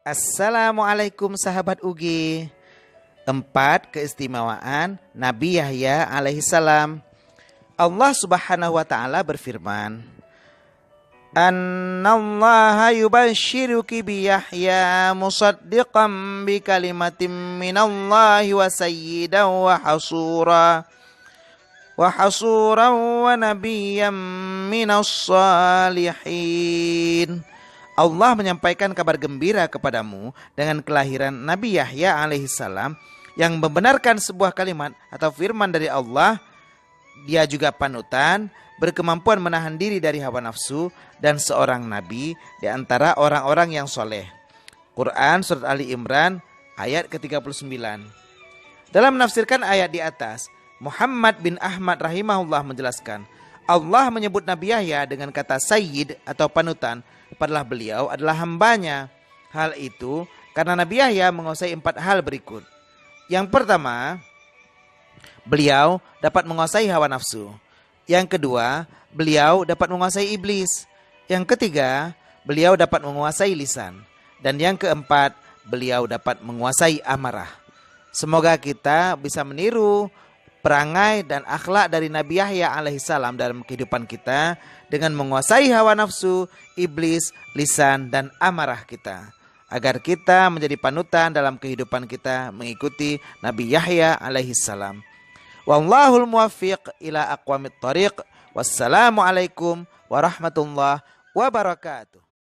Assalamualaikum sahabat UG. 4 keistimewaan Nabi Yahya alaihissalam. Allah subhanahu wa ta'ala berfirman, Annallaha yubashiruki bi Yahya musaddiqan bi kalimatin minallahi wa sayyidan wa hasuran wa nabiyyan minas salihin. Allah menyampaikan kabar gembira kepadamu dengan kelahiran Nabi Yahya alaihissalam yang membenarkan sebuah kalimat atau firman dari Allah. Dia juga panutan, berkemampuan menahan diri dari hawa nafsu, dan seorang nabi di antara orang-orang yang soleh. Quran Surat Ali Imran ayat ke-39. Dalam menafsirkan ayat di atas, Muhammad bin Ahmad rahimahullah menjelaskan, Allah menyebut Nabi Yahya dengan kata sayyid atau panutan, padahal beliau adalah hambanya. Hal itu karena Nabi Yahya menguasai 4 hal berikut. Yang pertama, beliau dapat menguasai hawa nafsu. Yang kedua, beliau dapat menguasai iblis. Yang ketiga, beliau dapat menguasai lisan. Dan yang keempat, beliau dapat menguasai amarah. Semoga kita bisa meniru perangai dan akhlak dari Nabi Yahya alaihissalam dalam kehidupan kita dengan menguasai hawa nafsu, iblis, lisan, dan amarah kita, agar kita menjadi panutan dalam kehidupan kita mengikuti Nabi Yahya alaihissalam. Wallahul muwaffiq ila aqwamit thariq. Wassalamualaikum warahmatullahi wabarakatuh.